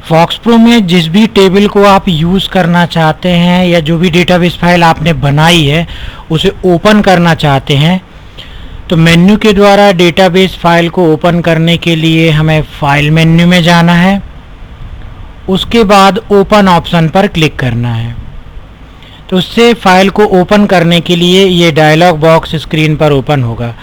Fox pro में जिस भी टेबल को आप यूज़ करना चाहते हैं या जो भी डेटाबेस फाइल आपने बनाई है उसे ओपन करना चाहते हैं, तो मेन्यू के द्वारा डेटाबेस फाइल को ओपन करने के लिए हमें फाइल मेन्यू में जाना है। उसके बाद ओपन ऑप्शन पर क्लिक करना है। तो उससे फाइल को ओपन करने के लिए ये डायलॉग बॉक्स स्क्रीन पर ओपन होगा।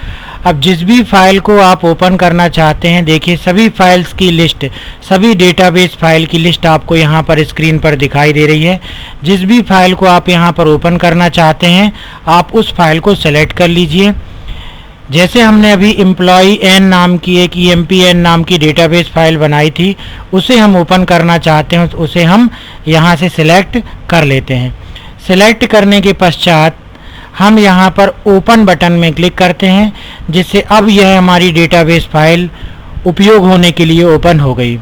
अब जिस भी फाइल को आप ओपन करना चाहते हैं, देखिए सभी फाइल्स की लिस्ट, सभी डेटाबेस फाइल की लिस्ट आपको यहाँ पर स्क्रीन पर दिखाई दे रही है। जिस भी फाइल को आप यहाँ पर ओपन करना चाहते हैं, आप उस फाइल को सेलेक्ट कर लीजिए। जैसे हमने अभी एम्प्लॉई एन नाम की एक EMPN नाम की डेटाबेस फाइल बनाई थी, उसे हम ओपन करना चाहते हैं, उसे हम यहाँ से सिलेक्ट कर लेते हैं। सिलेक्ट करने के पश्चात हम यहाँ पर ओपन बटन में क्लिक करते हैं, जिससे अब यह हमारी डेटाबेस फाइल उपयोग होने के लिए ओपन हो गई।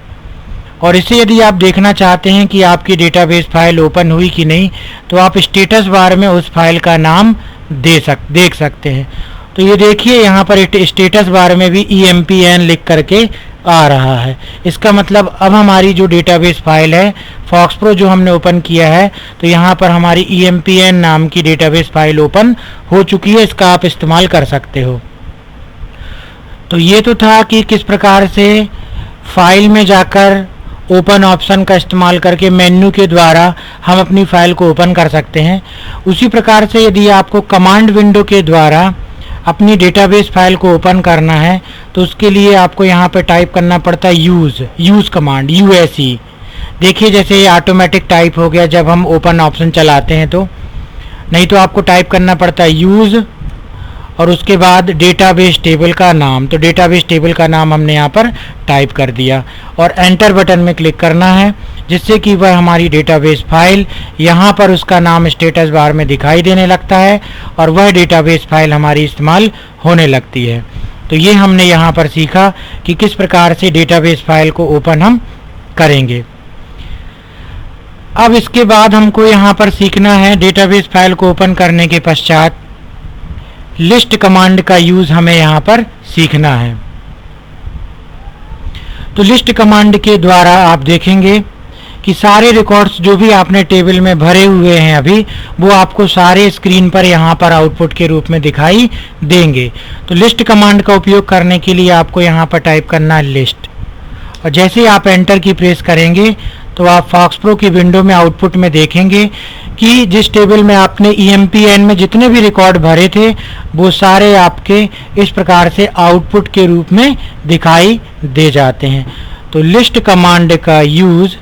और इसे यदि आप देखना चाहते हैं कि आपकी डेटाबेस फाइल ओपन हुई कि नहीं, तो आप स्टेटस बार में उस फाइल का नाम देख सकते हैं। तो ये देखिए यहाँ पर स्टेटस बार में भी EMPN लिख करके आ रहा है। इसका मतलब अब हमारी जो डेटाबेस फाइल है फॉक्स प्रो जो हमने ओपन किया है, तो यहाँ पर हमारी EMPN नाम की डेटाबेस फाइल ओपन हो चुकी है। इसका आप इस्तेमाल कर सकते हो। तो ये तो था कि किस प्रकार से फाइल में जाकर ओपन ऑप्शन का इस्तेमाल करके मेन्यू के द्वारा हम अपनी फाइल को ओपन कर सकते हैं। उसी प्रकार से यदि आपको कमांड विंडो के द्वारा अपनी डेटाबेस फाइल को ओपन करना है, तो उसके लिए आपको यहाँ पे टाइप करना पड़ता है यूज़ कमांड, USE। देखिए जैसे ये ऑटोमेटिक टाइप हो गया जब हम ओपन ऑप्शन चलाते हैं, तो नहीं तो आपको टाइप करना पड़ता है यूज़ और उसके बाद डेटाबेस टेबल का नाम। तो डेटाबेस टेबल का नाम हमने यहाँ पर टाइप कर दिया और एंटर बटन में क्लिक करना है, जिससे कि वह हमारी डेटाबेस फाइल यहाँ पर उसका नाम स्टेटस बार में दिखाई देने लगता है और वह डेटाबेस फाइल हमारी इस्तेमाल होने लगती है। तो ये हमने यहाँ पर सीखा कि किस प्रकार से डेटाबेस फाइल को ओपन हम करेंगे। अब इसके बाद हमको यहाँ पर सीखना है डेटाबेस फाइल को ओपन करने के पश्चात लिस्ट कमांड का यूज़ हमें यहाँ पर सीखना है। तो लिस्ट कमांड के द्वारा आप देखेंगे कि सारे रिकॉर्ड्स जो भी आपने टेबल में भरे हुए हैं अभी, वो आपको सारे स्क्रीन पर यहाँ पर आउटपुट के रूप में दिखाई देंगे। तो लिस्ट कमांड का उपयोग करने के लिए आपको यहाँ पर टाइप करना है लिस्ट, और जैसे ही आप एंटर की प्रेस करेंगे तो आप फॉक्स प्रो की विंडो में आउटपुट में देखेंगे कि जिस टेबल में आपने EMPN में जितने भी रिकॉर्ड भरे थे वो सारे आपके इस प्रकार से आउटपुट के रूप में दिखाई दे जाते हैं। तो लिस्ट कमांड का यूज़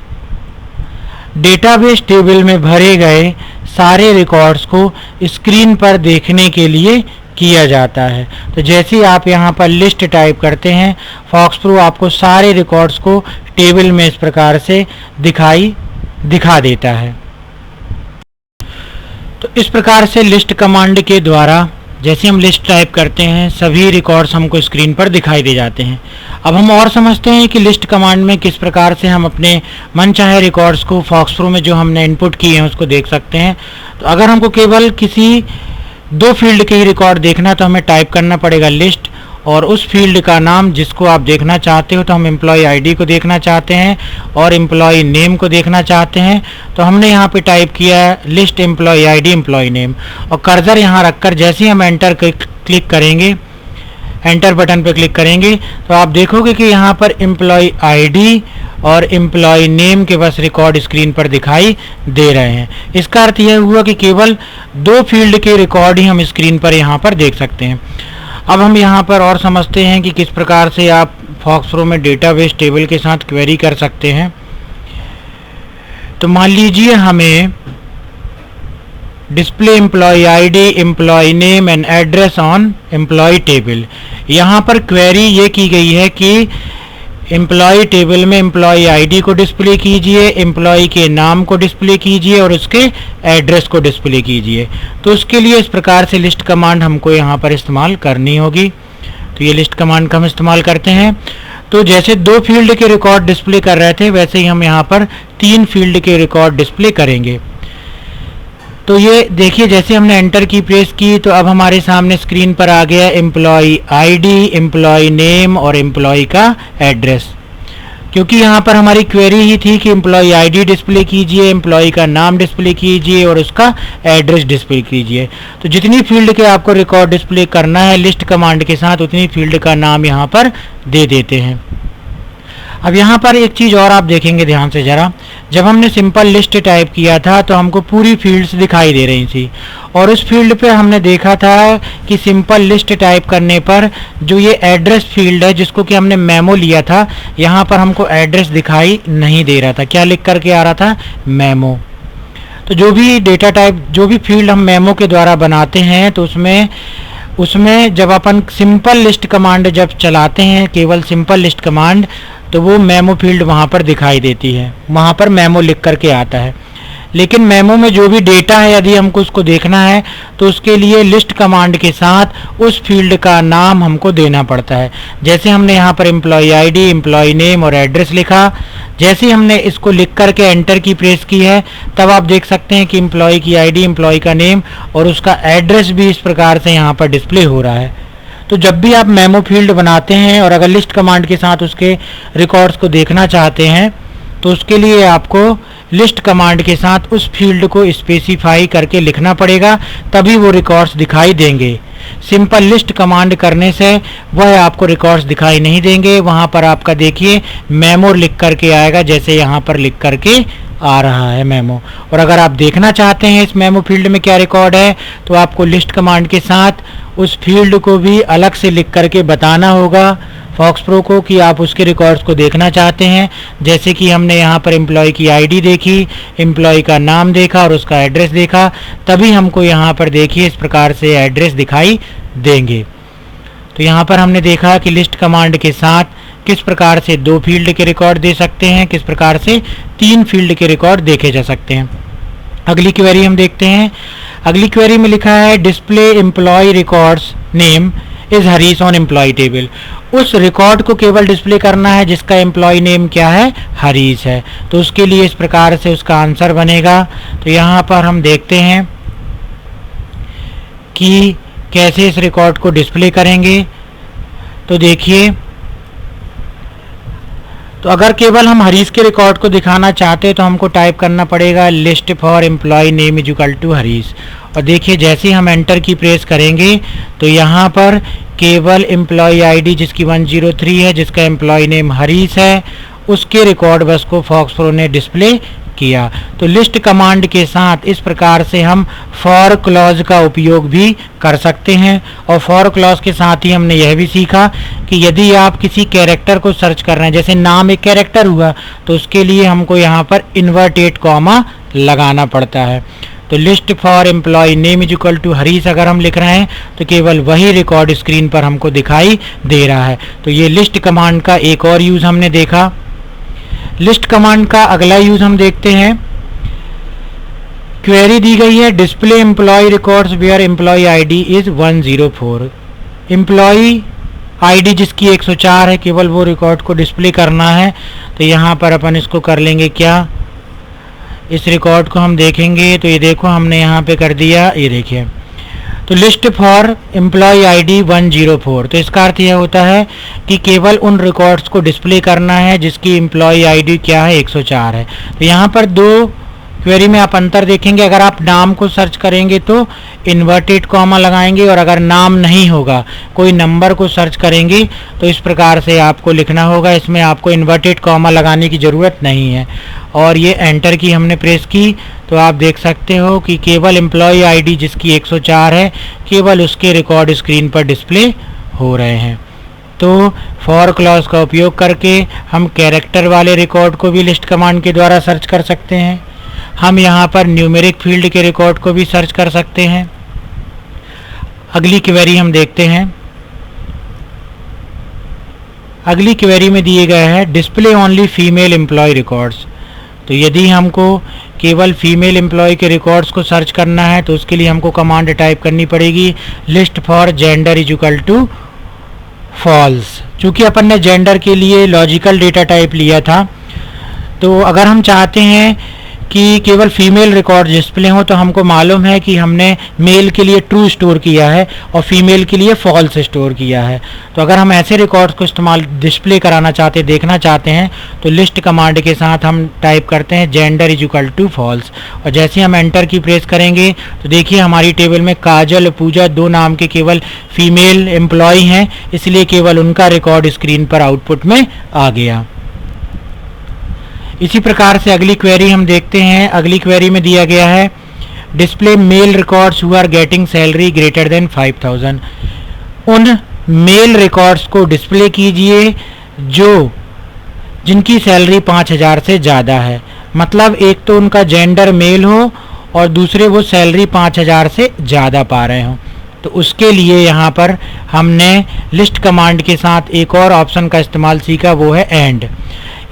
डेटाबेस टेबल में भरे गए सारे रिकॉर्ड्स को स्क्रीन पर देखने के लिए किया जाता है। तो जैसे ही आप यहाँ पर लिस्ट टाइप करते हैं, फॉक्स प्रो आपको सारे रिकॉर्ड्स को टेबल में इस प्रकार से दिखा देता है। तो इस प्रकार से लिस्ट कमांड के द्वारा जैसे हम लिस्ट टाइप करते हैं, सभी रिकॉर्ड्स हमको स्क्रीन पर दिखाई दे जाते हैं। अब हम और समझते हैं कि लिस्ट कमांड में किस प्रकार से हम अपने मनचाहे रिकॉर्ड्स को फॉक्स प्रो में जो हमने इनपुट किए हैं उसको देख सकते हैं। तो अगर हमको केवल किसी 2 फील्ड के ही रिकॉर्ड देखना, तो हमें टाइप करना पड़ेगा लिस्ट और उस फील्ड का नाम जिसको आप देखना चाहते हो। तो हम एम्प्लॉय ID को देखना चाहते हैं और एम्प्लॉय नेम को देखना चाहते हैं, तो हमने यहाँ पे टाइप किया है list employ ID employ name, और कर्सर यहाँ रखकर जैसे ही हम एंटर क्लिक करेंगे, एंटर बटन पे क्लिक करेंगे, तो आप देखोगे कि यहाँ पर एम्प्लॉय ID और एम्प्लॉय नेम के बस रिकॉर्ड स्क्रीन पर दिखाई दे रहे हैं। इसका अर्थ यह हुआ कि केवल 2 फील्ड के रिकॉर्ड ही हम स्क्रीन पर यहाँ पर देख सकते हैं। अब हम यहाँ पर और समझते हैं कि किस प्रकार से आप फॉक्स प्रो में डेटाबेस टेबल के साथ क्वेरी कर सकते हैं। तो मान लीजिए हमें display employ ID employ name and address on employ table, यहाँ पर क्वेरी ये की गई है कि एम्प्लॉय टेबल में एम्प्लॉय ID को डिस्प्ले कीजिए, एम्प्लॉय के नाम को डिस्प्ले कीजिए और उसके एड्रेस को डिस्प्ले कीजिए। तो उसके लिए इस प्रकार से लिस्ट कमांड हमको यहाँ पर इस्तेमाल करनी होगी। तो ये लिस्ट कमांड का हम इस्तेमाल करते हैं। तो जैसे 2 फील्ड के रिकॉर्ड डिस्प्ले कर रहे थे, वैसे ही हम यहाँ पर 3 फील्ड के रिकॉर्ड डिस्प्ले करेंगे। तो ये देखिए जैसे हमने एंटर की प्रेस की, तो अब हमारे सामने स्क्रीन पर आ गया एम्प्लॉय ID एम्प्लॉय नेम और एम्प्लॉय का एड्रेस। क्योंकि यहाँ पर हमारी क्वेरी ही थी कि एम्प्लॉय आईडी डिस्प्ले कीजिए, एम्प्लॉय का नाम डिस्प्ले कीजिए और उसका एड्रेस डिस्प्ले कीजिए। तो जितनी फील्ड के आपको रिकॉर्ड डिस्प्ले करना है लिस्ट कमांड के साथ, उतनी फील्ड का नाम यहाँ पर दे देते हैं। अब यहाँ पर एक चीज़ और आप देखेंगे ध्यान से ज़रा, जब हमने सिंपल लिस्ट टाइप किया था तो हमको पूरी फील्ड्स दिखाई दे रही थी, और उस फील्ड पे हमने देखा था कि सिंपल लिस्ट टाइप करने पर जो ये एड्रेस फील्ड है जिसको कि हमने मेमो लिया था, यहाँ पर हमको एड्रेस दिखाई नहीं दे रहा था। क्या लिख करके आ रहा था? मेमो। तो जो भी डेटा टाइप, जो भी फील्ड हम मेमो के द्वारा बनाते हैं तो उसमें जब अपन सिंपल लिस्ट कमांड जब चलाते हैं, केवल सिंपल लिस्ट कमांड, तो वो मेमो फील्ड वहाँ पर दिखाई देती है, वहाँ पर मेमो लिख करके आता है। लेकिन मेमो में जो भी डेटा है यदि हमको उसको देखना है तो उसके लिए लिस्ट कमांड के साथ उस फील्ड का नाम हमको देना पड़ता है। जैसे हमने यहाँ पर एम्प्लॉय आईडी, एम्प्लॉय नेम और एड्रेस लिखा, जैसे हमने इसको लिख करके एंटर की प्रेस की है तब आप देख सकते हैं कि एम्प्लॉय की आईडी, एम्प्लॉय का नेम और उसका एड्रेस भी इस प्रकार से यहाँ पर डिस्प्ले हो रहा है। तो जब भी आप मेमो फील्ड बनाते हैं और अगर लिस्ट कमांड के साथ उसके रिकॉर्ड्स को देखना चाहते हैं तो उसके लिए आपको लिस्ट कमांड के साथ उस फील्ड को स्पेसिफाई करके लिखना पड़ेगा, तभी वो रिकॉर्ड्स दिखाई देंगे। सिंपल लिस्ट कमांड करने से वह आपको रिकॉर्ड्स दिखाई नहीं देंगे, वहाँ पर आपका देखिए मेमो लिख करके आएगा, जैसे यहाँ पर लिख करके आ रहा है मेमो। और अगर आप देखना चाहते हैं इस मेमो फील्ड में क्या रिकॉर्ड है तो आपको लिस्ट कमांड के साथ उस फील्ड को भी अलग से लिख करके बताना होगा फॉक्स प्रो को कि आप उसके रिकॉर्ड्स को देखना चाहते हैं। जैसे कि हमने यहाँ पर एम्प्लॉय की आईडी देखी, एम्प्लॉय का नाम देखा और उसका एड्रेस देखा, तभी हमको यहाँ पर देखिए इस प्रकार से एड्रेस दिखाई देंगे। तो यहाँ पर हमने देखा कि लिस्ट कमांड के साथ किस प्रकार से 2 फील्ड के रिकॉर्ड दे सकते हैं, किस प्रकार से 3 फील्ड के रिकॉर्ड देखे जा सकते हैं। अगली क्वेरी हम देखते हैं। अगली क्वेरी में लिखा है display employ records name is Harish on employ table. उस रिकॉर्ड को केवल डिस्प्ले करना है जिसका एम्प्लॉय नेम क्या है? हरीश है। तो उसके लिए इस प्रकार से उसका आंसर बनेगा। तो यहाँ पर हम देखते हैं कि कैसे इस रिकॉर्ड को डिस्प्ले करेंगे। तो देखिए, तो अगर केवल हम हरीश के रिकॉर्ड को दिखाना चाहते हैं तो हमको टाइप करना पड़ेगा list for employ name is equal to Harish. और देखिए जैसे हम एंटर की प्रेस करेंगे तो यहाँ पर केवल एम्प्लॉय आईडी जिसकी 103 है, जिसका एम्प्लॉय नेम हरीश है, उसके रिकॉर्ड बस को फॉक्स प्रो ने डिस्प्ले किया। तो लिस्ट कमांड के साथ इस प्रकार से हम फॉर क्लॉज का उपयोग भी कर सकते हैं। और फॉर क्लॉज के साथ ही हमने यह भी सीखा कि यदि आप किसी कैरेक्टर को सर्च कर रहे हैं, जैसे नाम एक कैरेक्टर हुआ, तो उसके लिए हमको यहाँ पर इन्वर्टेड कॉमा लगाना पड़ता है। तो list for employ name is equal to Harish अगर हम लिख रहे हैं तो केवल वही रिकॉर्ड स्क्रीन पर हमको दिखाई दे रहा है। तो ये लिस्ट कमांड का एक और यूज हमने देखा। लिस्ट कमांड का अगला यूज हम देखते हैं। क्वेरी दी गई है display employ records where employ ID is 104। Employ ID जिसकी 104 है, केवल वो रिकॉर्ड को डिस्प्ले करना है। तो यहाँ पर अपन इसको कर लेंगे क्या, इस रिकॉर्ड को हम देखेंगे तो ये देखो हमने यहाँ पे कर दिया, ये देखिए। तो लिस्ट फॉर एम्प्लॉय आईडी 104, तो इसका अर्थ यह होता है कि केवल उन रिकॉर्ड्स को डिस्प्ले करना है जिसकी एम्प्लॉय आईडी क्या है, 104 है। तो यहाँ पर 2 क्वेरी में आप अंतर देखेंगे। अगर आप नाम को सर्च करेंगे तो इन्वर्टेड कॉमा लगाएंगे, और अगर नाम नहीं होगा, कोई नंबर को सर्च करेंगे तो इस प्रकार से आपको लिखना होगा। इसमें आपको इन्वर्टेड कॉमा लगाने की ज़रूरत नहीं है। और ये एंटर की हमने प्रेस की तो आप देख सकते हो कि केवल एम्प्लॉय आईडी जिसकी 104 है, केवल उसके रिकॉर्ड स्क्रीन पर डिस्प्ले हो रहे हैं। तो फॉर क्लॉज का उपयोग करके हम कैरेक्टर वाले रिकॉर्ड को भी लिस्ट कमांड के द्वारा सर्च कर सकते हैं। हम यहाँ पर न्यूमेरिक फील्ड के रिकॉर्ड को भी सर्च कर सकते हैं। अगली क्वेरी हम देखते हैं। अगली क्वेरी में दिए गए हैं display only female employ records. तो यदि हमको केवल फीमेल एम्प्लॉय के रिकॉर्ड्स को सर्च करना है तो उसके लिए हमको कमांड टाइप करनी पड़ेगी list for gender is equal to false. चूँकि अपन ने जेंडर के लिए लॉजिकल डेटा टाइप लिया था, तो अगर हम चाहते हैं कि केवल फीमेल रिकॉर्ड डिस्प्ले हो, तो हमको मालूम है कि हमने मेल के लिए ट्रू स्टोर किया है और फीमेल के लिए फॉल्स स्टोर किया है। तो अगर हम ऐसे रिकॉर्ड्स को इस्तेमाल डिस्प्ले कराना चाहते, देखना चाहते हैं, तो लिस्ट कमांड के साथ हम टाइप करते हैं gender is equal to false, और जैसे हम एंटर की प्रेस करेंगे तो देखिए हमारी टेबल में काजल पूजा 2 नाम के केवल फीमेल एम्प्लॉय हैं, इसलिए केवल उनका रिकॉर्ड स्क्रीन पर आउटपुट में आ गया। इसी प्रकार से अगली क्वेरी हम देखते हैं। अगली क्वेरी में दिया गया है display male records who are getting salary greater than 5000। उन मेल रिकॉर्ड्स को डिस्प्ले कीजिए जिनकी सैलरी 5000 से ज़्यादा है। मतलब एक तो उनका जेंडर मेल हो और दूसरे वो सैलरी 5000 से ज़्यादा पा रहे हों। तो उसके लिए यहाँ पर हमने लिस्ट कमांड के साथ एक और ऑप्शन का इस्तेमाल सीखा, वो है एंड।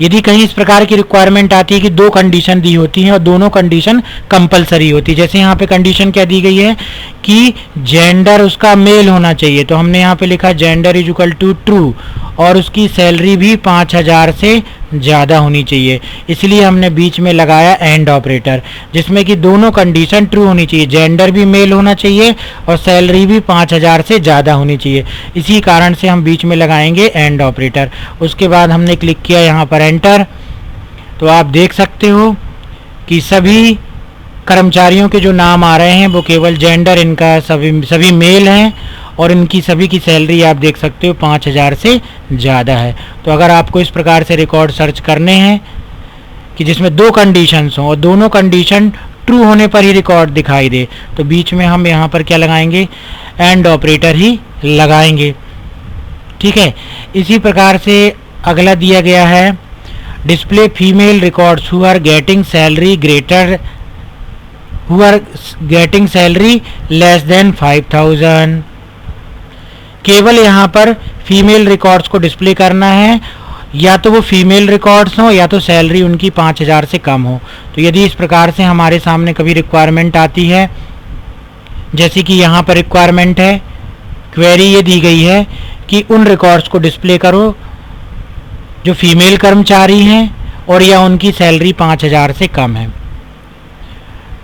यदि कहीं इस प्रकार की रिक्वायरमेंट आती है कि 2 कंडीशन दी होती हैं और दोनों कंडीशन कंपलसरी होती है, जैसे यहाँ पे कंडीशन क्या दी गई है कि जेंडर उसका मेल होना चाहिए, तो हमने यहाँ पे लिखा gender is equal to true और उसकी सैलरी भी 5000 से ज़्यादा होनी चाहिए, इसलिए हमने बीच में लगाया एंड ऑपरेटर, जिसमें कि दोनों कंडीशन ट्रू होनी चाहिए, जेंडर भी मेल होना चाहिए और सैलरी भी 5000 से ज़्यादा होनी चाहिए। इसी कारण से हम बीच में लगाएंगे एंड ऑपरेटर। उसके बाद हमने क्लिक किया यहाँ पर एंटर, तो आप देख सकते हो कि सभी कर्मचारियों के जो नाम आ रहे हैं वो केवल जेंडर इनका सभी मेल हैं और इनकी सभी की सैलरी आप देख सकते हो 5000 से ज़्यादा है। तो अगर आपको इस प्रकार से रिकॉर्ड सर्च करने हैं कि जिसमें 2 कंडीशंस हों और दोनों कंडीशन ट्रू होने पर ही रिकॉर्ड दिखाई दे, तो बीच में हम यहाँ पर क्या लगाएंगे, एंड ऑपरेटर ही लगाएंगे। ठीक है। इसी प्रकार से अगला दिया गया है display female records who are getting salary less than 5000। केवल यहाँ पर फीमेल रिकॉर्ड्स को डिस्प्ले करना है, या तो वो फीमेल रिकॉर्ड्स हो या तो सैलरी उनकी 5000 से कम हो। तो यदि इस प्रकार से हमारे सामने कभी रिक्वायरमेंट आती है, जैसे कि यहाँ पर रिक्वायरमेंट है, क्वेरी ये दी गई है कि उन रिकॉर्ड्स को डिस्प्ले करो जो फीमेल कर्मचारी हैं और या उनकी सैलरी 5000 से कम है।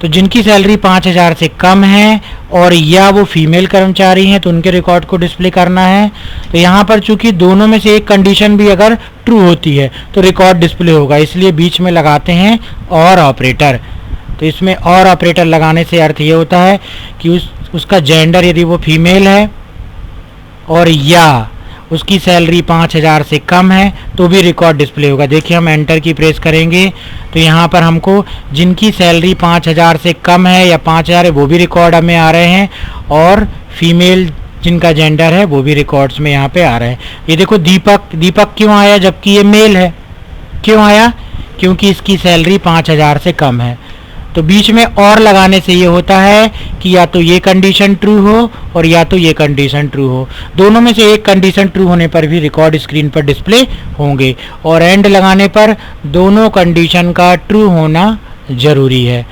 तो जिनकी सैलरी 5000 से कम है और या वो फीमेल कर्मचारी हैं तो उनके रिकॉर्ड को डिस्प्ले करना है। तो यहाँ पर चूंकि दोनों में से एक कंडीशन भी अगर ट्रू होती है तो रिकॉर्ड डिस्प्ले होगा, इसलिए बीच में लगाते हैं और ऑपरेटर। तो इसमें और ऑपरेटर लगाने से अर्थ ये होता है कि उसका जेंडर यदि वो फीमेल है और या उसकी सैलरी 5000 से कम है तो भी रिकॉर्ड डिस्प्ले होगा। देखिए हम एंटर की प्रेस करेंगे तो यहाँ पर हमको जिनकी सैलरी 5000 से कम है या 5000 है वो भी रिकॉर्ड हमें आ रहे हैं और फीमेल जिनका जेंडर है वो भी रिकॉर्ड्स में यहाँ पे आ रहे हैं। ये देखो दीपक क्यों आया जबकि ये मेल है, क्यों आया, क्योंकि इसकी सैलरी 5000 से कम है। तो बीच में और लगाने से ये होता है कि या तो ये कंडीशन ट्रू हो और या तो ये कंडीशन ट्रू हो, दोनों में से एक कंडीशन ट्रू होने पर भी रिकॉर्ड स्क्रीन पर डिस्प्ले होंगे, और एंड लगाने पर दोनों कंडीशन का ट्रू होना ज़रूरी है।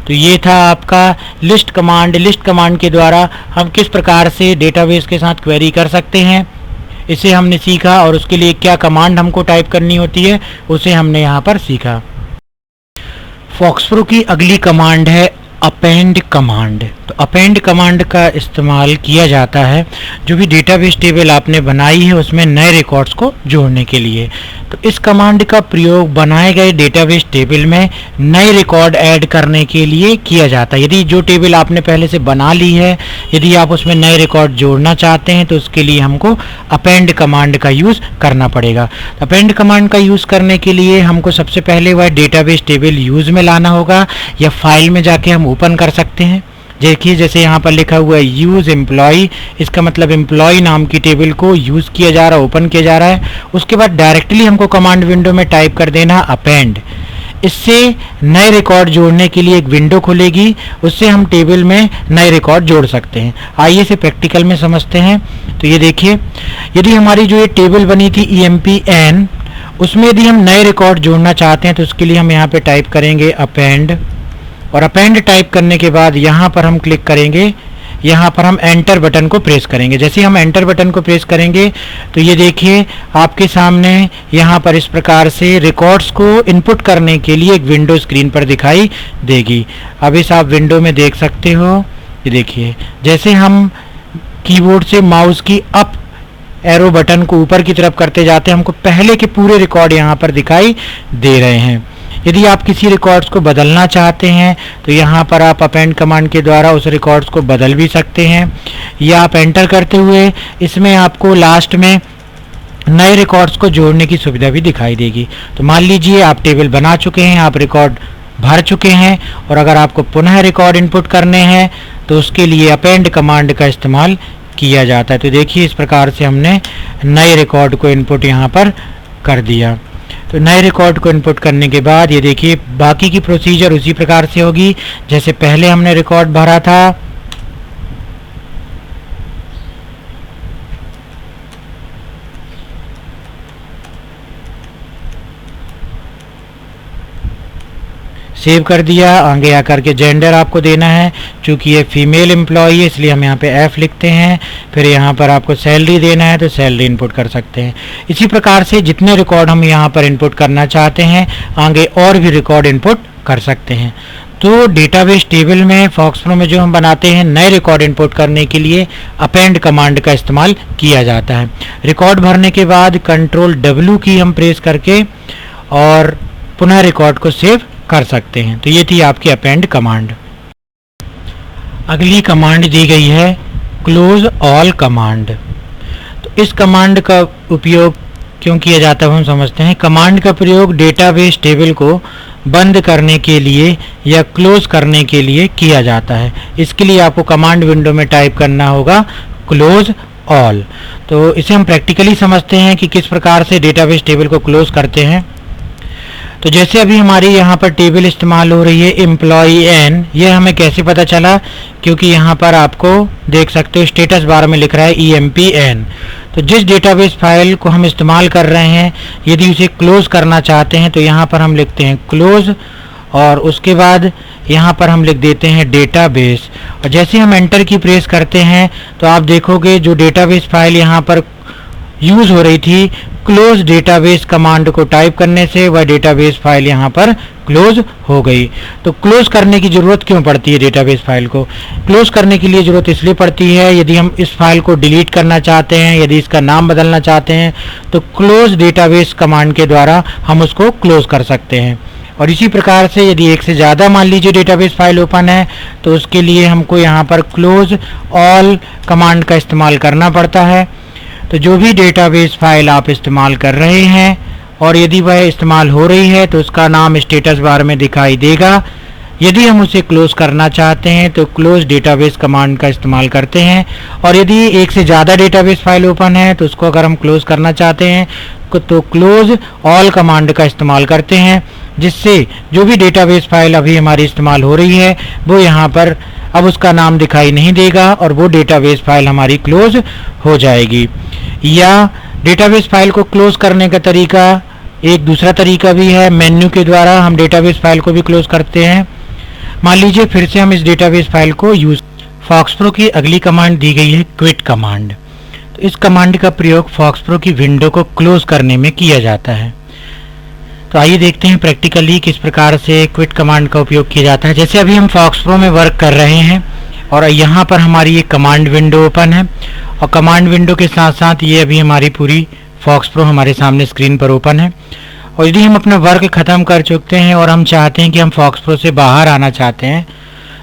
तो ये था आपका लिस्ट कमांड। लिस्ट कमांड के द्वारा हम किस प्रकार से डेटाबेस के साथ क्वेरी कर सकते हैं इसे हमने सीखा, और उसके लिए क्या कमांड हमको टाइप करनी होती है उसे हमने यहाँ पर सीखा। फॉक्सप्रो की अगली कमांड है अपेंड कमांड। तो अपेंड कमांड का इस्तेमाल किया जाता है जो भी डेटाबेस टेबल आपने बनाई है उसमें नए रिकॉर्ड्स को जोड़ने के लिए। तो इस कमांड का प्रयोग बनाए गए डेटाबेस टेबल में नए रिकॉर्ड ऐड करने के लिए किया जाता है। यदि जो टेबल आपने पहले से बना ली है, यदि आप उसमें नए रिकॉर्ड जोड़ना चाहते हैं तो उसके लिए हमको अपेंड कमांड का यूज़ करना पड़ेगा। अपेंड कमांड का यूज़ करने के लिए हमको सबसे पहले वह डेटाबेस टेबल यूज़ में लाना होगा या फाइल में जाके हम ओपन कर सकते हैं। देखिए जैसे यहाँ पर लिखा हुआ है यूज़ एम्प्लॉय, इसका मतलब एम्प्लॉय नाम की टेबल को यूज़ किया जा रहा है, ओपन किया जा रहा है। उसके बाद डायरेक्टली हमको कमांड विंडो में टाइप कर देना अपेंड। इससे नए रिकॉर्ड जोड़ने के लिए एक विंडो खुलेगी, उससे हम टेबल में नए रिकॉर्ड जोड़ सकते हैं। आइए इसे प्रैक्टिकल में समझते हैं। तो ये देखिए, यदि हमारी जो ये टेबल बनी थी EMPN, उसमें यदि हम नए रिकॉर्ड जोड़ना चाहते हैं तो उसके लिए हम यहाँ पे टाइप करेंगे अपेंड, और अपेंड टाइप करने के बाद यहाँ पर हम क्लिक करेंगे यहाँ पर हम एंटर बटन को प्रेस करेंगे। जैसे हम एंटर बटन को प्रेस करेंगे तो ये देखिए आपके सामने यहाँ पर इस प्रकार से रिकॉर्ड्स को इनपुट करने के लिए एक विंडो स्क्रीन पर दिखाई देगी। अब इस आप विंडो में देख सकते हो, ये देखिए जैसे हम कीबोर्ड से माउस की अप एरो बटन को ऊपर की तरफ करते जाते हैं, हमको पहले के पूरे रिकॉर्ड यहाँ पर दिखाई दे रहे हैं। यदि आप किसी रिकॉर्ड्स को बदलना चाहते हैं तो यहाँ पर आप अपेंड कमांड के द्वारा उस रिकॉर्ड्स को बदल भी सकते हैं, या आप एंटर करते हुए इसमें आपको लास्ट में नए रिकॉर्ड्स को जोड़ने की सुविधा भी दिखाई देगी। तो मान लीजिए आप टेबल बना चुके हैं, आप रिकॉर्ड भर चुके हैं, और अगर आपको पुनः रिकॉर्ड इनपुट करने हैं तो उसके लिए अपेंड कमांड का इस्तेमाल किया जाता है। तो देखिए इस प्रकार से हमने नए रिकॉर्ड को इनपुट यहाँ पर कर दिया। तो नए रिकॉर्ड को इनपुट करने के बाद ये देखिए बाकी की प्रोसीजर उसी प्रकार से होगी जैसे पहले हमने रिकॉर्ड भरा था। सेव कर दिया, आगे आकर के जेंडर आपको देना है, चूंकि ये फीमेल एम्प्लॉई है इसलिए हम यहाँ पे एफ लिखते हैं। फिर यहाँ पर आपको सैलरी देना है तो सैलरी इनपुट कर सकते हैं। इसी प्रकार से जितने रिकॉर्ड हम यहाँ पर इनपुट करना चाहते हैं आगे और भी रिकॉर्ड इनपुट कर सकते हैं। तो डेटाबेस टेबल में फॉक्सप्रो में जो हम बनाते हैं नए रिकॉर्ड इनपुट करने के लिए अपेंड कमांड का इस्तेमाल किया जाता है। रिकॉर्ड भरने के बाद कंट्रोल W की हम प्रेस करके और पुनः रिकॉर्ड को सेव कर सकते हैं। तो ये थी आपकी अपेंड कमांड। अगली कमांड दी गई है क्लोज ऑल कमांड। तो इस कमांड का उपयोग क्यों किया जाता है हम समझते हैं। कमांड का प्रयोग डेटाबेस टेबल को बंद करने के लिए या क्लोज करने के लिए किया जाता है। इसके लिए आपको कमांड विंडो में टाइप करना होगा क्लोज ऑल। तो इसे हम प्रैक्टिकली समझते हैं कि किस प्रकार से डेटाबेस टेबल को क्लोज करते हैं। तो जैसे अभी हमारी यहाँ पर टेबल इस्तेमाल हो रही है एम्प्लॉई एन, ये हमें कैसे पता चला, क्योंकि यहाँ पर आपको देख सकते हो स्टेटस बार में लिख रहा है EMPN। तो जिस डेटाबेस फाइल को हम इस्तेमाल कर रहे हैं यदि उसे क्लोज करना चाहते हैं तो यहाँ पर हम लिखते हैं क्लोज, और उसके बाद यहाँ पर हम लिख देते हैं डेटाबेस। और जैसे हम एंटर की प्रेस करते हैं तो आप देखोगे जो डेटाबेस फाइल यहाँ पर यूज़ हो रही थी क्लोज डेटाबेस कमांड को टाइप करने से वह डेटाबेस फाइल यहाँ पर क्लोज हो गई। तो क्लोज करने की ज़रूरत क्यों पड़ती है डेटाबेस फाइल को? क्लोज करने के लिए ज़रूरत इसलिए पड़ती है यदि हम इस फाइल को डिलीट करना चाहते हैं, यदि इसका नाम बदलना चाहते हैं तो क्लोज डेटाबेस कमांड के द्वारा हम उसको क्लोज कर सकते हैं। और इसी प्रकार से यदि एक से ज़्यादा मान लीजिए डेटाबेस फाइल ओपन है तो उसके लिए हमको यहाँ पर क्लोज ऑल कमांड का इस्तेमाल करना पड़ता है। तो जो भी डेटाबेस फाइल आप इस्तेमाल कर रहे हैं और यदि वह इस्तेमाल हो रही है तो उसका नाम स्टेटस बार में दिखाई देगा। यदि हम उसे क्लोज करना चाहते हैं तो क्लोज डेटाबेस कमांड का इस्तेमाल करते हैं, और यदि एक से ज़्यादा डेटाबेस फाइल ओपन है तो उसको अगर हम क्लोज करना चाहते हैं तो क्लोज ऑल कमांड का इस्तेमाल करते हैं, जिससे जो भी डेटाबेस फाइल अभी हमारी इस्तेमाल हो रही है वो यहाँ पर अब उसका नाम दिखाई नहीं देगा और वो डेटाबेस फाइल हमारी क्लोज हो जाएगी। या डेटाबेस फाइल को क्लोज करने का तरीका एक दूसरा तरीका भी है, मेन्यू के द्वारा हम डेटाबेस फाइल को भी क्लोज करते हैं। मान लीजिए फिर से हम इस डेटाबेस फाइल को यूज फॉक्सप्रो की अगली कमांड दी गई है क्विट कमांड। तो इस कमांड का प्रयोग फॉक्सप्रो की विंडो को क्लोज करने में किया जाता है। तो आइए देखते हैं प्रैक्टिकली किस प्रकार से क्विट कमांड का उपयोग किया जाता है। जैसे अभी हम फॉक्सप्रो में वर्क कर रहे हैं और यहाँ पर हमारी ये कमांड विंडो ओपन है, और कमांड विंडो के साथ साथ ये अभी हमारी पूरी फॉक्सप्रो हमारे सामने स्क्रीन पर ओपन है। और यदि हम अपना वर्क ख़त्म कर चुके हैं और हम चाहते हैं कि हम फॉक्सप्रो से बाहर आना चाहते हैं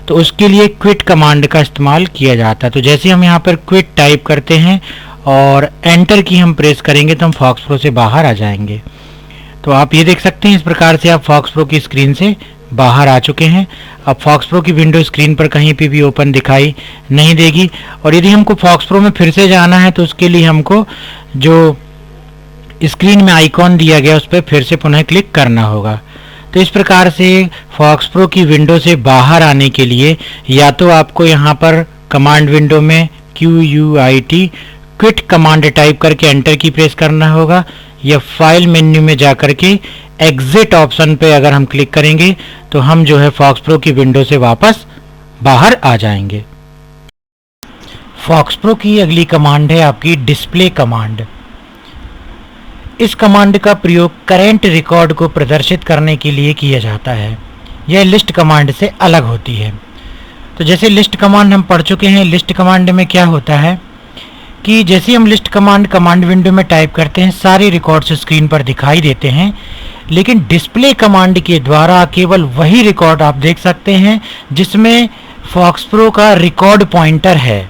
तो उसके लिए क्विट कमांड का इस्तेमाल किया जाता है। तो जैसे हम यहाँ पर क्विट टाइप करते हैं और एंटर की हम प्रेस करेंगे तो हम फॉक्सप्रो से बाहर आ जाएंगे। तो आप ये देख सकते हैं इस प्रकार से आप फॉक्सप्रो की स्क्रीन से बाहर आ चुके हैं। अब फॉक्सप्रो की विंडो स्क्रीन पर कहीं पे भी ओपन दिखाई नहीं देगी। और यदि हमको फॉक्सप्रो में फिर से जाना है तो उसके लिए हमको जो स्क्रीन में आइकॉन दिया गया उस पर फिर से पुनः क्लिक करना होगा। तो इस प्रकार से फॉक्सप्रो की विंडो से बाहर आने के लिए या तो आपको यहाँ पर कमांड विंडो में QUIT क्विट कमांड टाइप करके एंटर की प्रेस करना होगा, या फाइल मेन्यू में जाकर के एग्जिट ऑप्शन पे अगर हम क्लिक करेंगे तो हम जो है फॉक्सप्रो की विंडो से वापस बाहर आ जाएंगे। फॉक्सप्रो की अगली कमांड है आपकी डिस्प्ले कमांड। इस कमांड का प्रयोग करेंट रिकॉर्ड को प्रदर्शित करने के लिए किया जाता है। यह लिस्ट कमांड से अलग होती है। तो जैसे लिस्ट कमांड हम पढ़ चुके हैं, लिस्ट कमांड में क्या होता है कि जैसे हम लिस्ट कमांड विंडो में टाइप करते हैं, सारे रिकॉर्ड्स स्क्रीन पर दिखाई देते हैं, लेकिन डिस्प्ले कमांड के द्वारा केवल वही रिकॉर्ड आप देख सकते हैं जिसमें फॉक्सप्रो का रिकॉर्ड पॉइंटर है।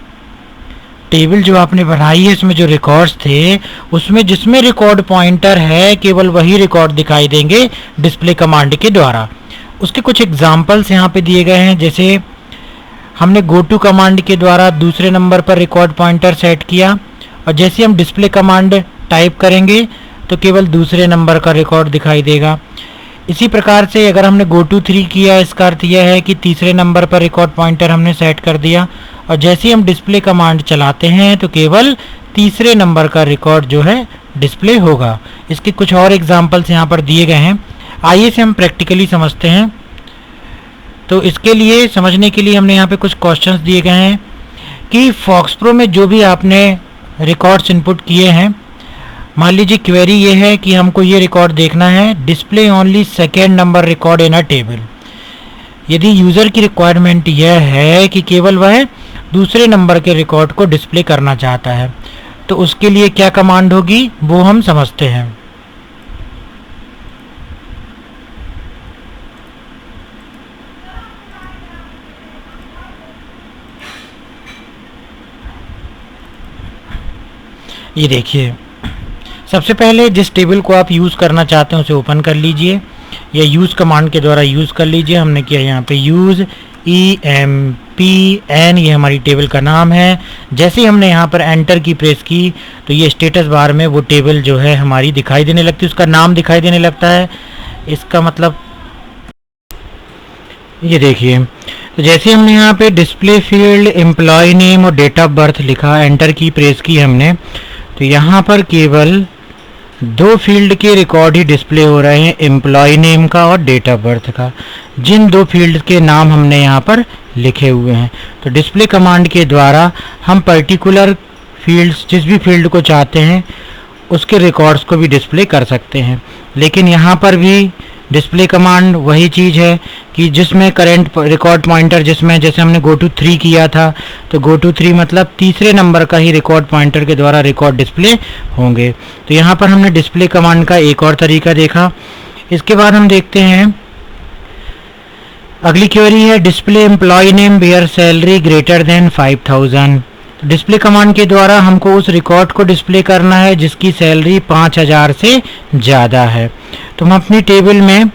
टेबल जो आपने बनाई है इसमें जो रिकॉर्ड्स थे उसमें जिसमें रिकॉर्ड पॉइंटर है केवल वही रिकॉर्ड दिखाई देंगे डिस्प्ले कमांड के द्वारा। उसके कुछ एग्जांपल्स यहाँ पे दिए गए हैं। जैसे हमने गो टू कमांड के द्वारा दूसरे नंबर पर रिकॉर्ड पॉइंटर सेट किया और जैसे हम डिस्प्ले कमांड टाइप करेंगे तो केवल दूसरे नंबर का रिकॉर्ड दिखाई देगा। इसी प्रकार से अगर हमने गो टू 3 किया, इसका अर्थ यह है कि तीसरे नंबर पर रिकॉर्ड पॉइंटर हमने सेट कर दिया और जैसे हम डिस्प्ले कमांड चलाते हैं तो केवल तीसरे नंबर का रिकॉर्ड जो है डिस्प्ले होगा। इसके कुछ और एग्जांपल्स यहाँ पर दिए गए हैं। आइए से हम प्रैक्टिकली समझते हैं। तो इसके लिए समझने के लिए हमने यहाँ पे कुछ क्वेश्चंस दिए गए हैं कि फॉक्सप्रो में जो भी आपने रिकॉर्ड्स इनपुट किए हैं, मान लीजिए क्वेरी ये है कि हमको ये रिकॉर्ड देखना है, display only second number record in a table. यदि यूज़र की रिक्वायरमेंट यह है कि केवल वह दूसरे नंबर के रिकॉर्ड को डिस्प्ले करना चाहता है, तो उसके लिए क्या कमांड होगी वो हम समझते हैं। ये देखिए, सबसे पहले जिस टेबल को आप यूज़ करना चाहते हैं उसे ओपन कर लीजिए या यूज़ कमांड के द्वारा यूज़ कर लीजिए। हमने किया यहाँ पे यूज़ EMPN, ये हमारी टेबल का नाम है। जैसे ही हमने यहाँ पर एंटर की प्रेस की तो ये स्टेटस बार में वो टेबल जो है हमारी दिखाई देने लगती है, उसका नाम दिखाई देने लगता है। इसका मतलब ये देखिए, तो जैसे हमने यहाँ पे डिस्प्ले फील्ड एम्प्लॉय नेम और डेट ऑफ बर्थ लिखा, एंटर की प्रेस की हमने, तो यहाँ पर केवल 2 फील्ड के रिकॉर्ड ही डिस्प्ले हो रहे हैं, एम्प्लॉय नेम का और डेट ऑफ बर्थ का, जिन 2 फील्ड के नाम हमने यहाँ पर लिखे हुए हैं। तो डिस्प्ले कमांड के द्वारा हम पर्टिकुलर फील्ड्स, जिस भी फील्ड को चाहते हैं उसके रिकॉर्ड्स को भी डिस्प्ले कर सकते हैं। लेकिन यहाँ पर भी डिस्प्ले कमांड वही चीज़ है कि जिसमें करेंट रिकॉर्ड पॉइंटर, जिसमें जैसे हमने गो टू 3 किया था तो गो टू 3 मतलब तीसरे नंबर का ही रिकॉर्ड पॉइंटर के द्वारा रिकॉर्ड डिस्प्ले होंगे। तो यहाँ पर हमने डिस्प्ले कमांड का एक और तरीका देखा। इसके बाद हम देखते हैं अगली क्वेरी है display employ name where salary greater than 5000। Display command के द्वारा हमको उस रिकॉर्ड को डिस्प्ले करना है जिसकी सैलरी 5000 से ज़्यादा है। तो हम अपनी टेबल में,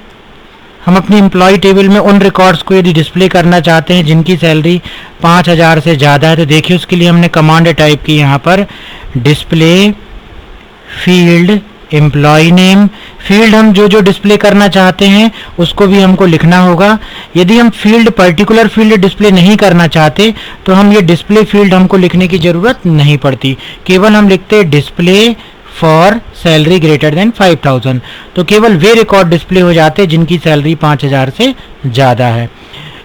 हम अपनी एम्प्लॉय टेबल में उन रिकॉर्ड्स को यदि डिस्प्ले करना चाहते हैं जिनकी सैलरी 5000 से ज़्यादा है, तो देखिए उसके लिए हमने कमांड टाइप की यहाँ पर display field employ name. Field हम जो जो डिस्प्ले करना चाहते हैं उसको भी हमको लिखना होगा। यदि हम फील्ड पर्टिकुलर फील्ड डिस्प्ले नहीं करना चाहते तो हम ये डिस्प्ले फील्ड हमको लिखने की ज़रूरत नहीं पड़ती, केवल हम लिखते हैं display for salary greater than 5000। तो केवल वे रिकॉर्ड डिस्प्ले हो जाते हैं जिनकी सैलरी 5000 से ज़्यादा है।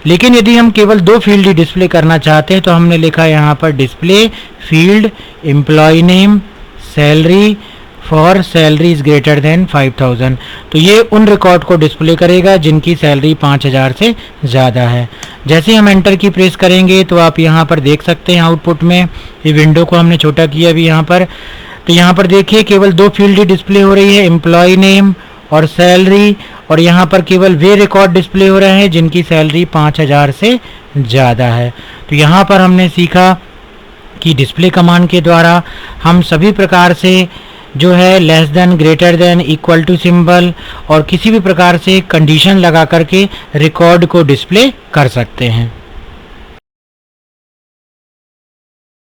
लेकिन यदि हम केवल 2 फील्ड ही डिस्प्ले करना चाहते हैं तो हमने लिखा यहाँ पर display field employ name salary for salary is greater than 5000। तो ये उन रिकॉर्ड को डिस्प्ले करेगा जिनकी सैलरी 5000 से ज़्यादा है। जैसे ही हम एंटर की प्रेस करेंगे तो आप यहाँ पर देख सकते हैं आउटपुट में, ये विंडो को हमने छोटा किया अभी यहाँ पर, तो यहाँ पर देखिए केवल 2 फील्ड ही डिस्प्ले हो रही है, एम्प्लॉय नेम और सैलरी, और यहाँ पर केवल वे रिकॉर्ड डिस्प्ले हो रहे हैं जिनकी सैलरी 5000 से ज़्यादा है। तो यहाँ पर हमने सीखा कि डिस्प्ले कमांड के द्वारा हम सभी प्रकार से जो है less than, greater than, equal to symbol और किसी भी प्रकार से कंडीशन लगा करके रिकॉर्ड को डिस्प्ले कर सकते हैं।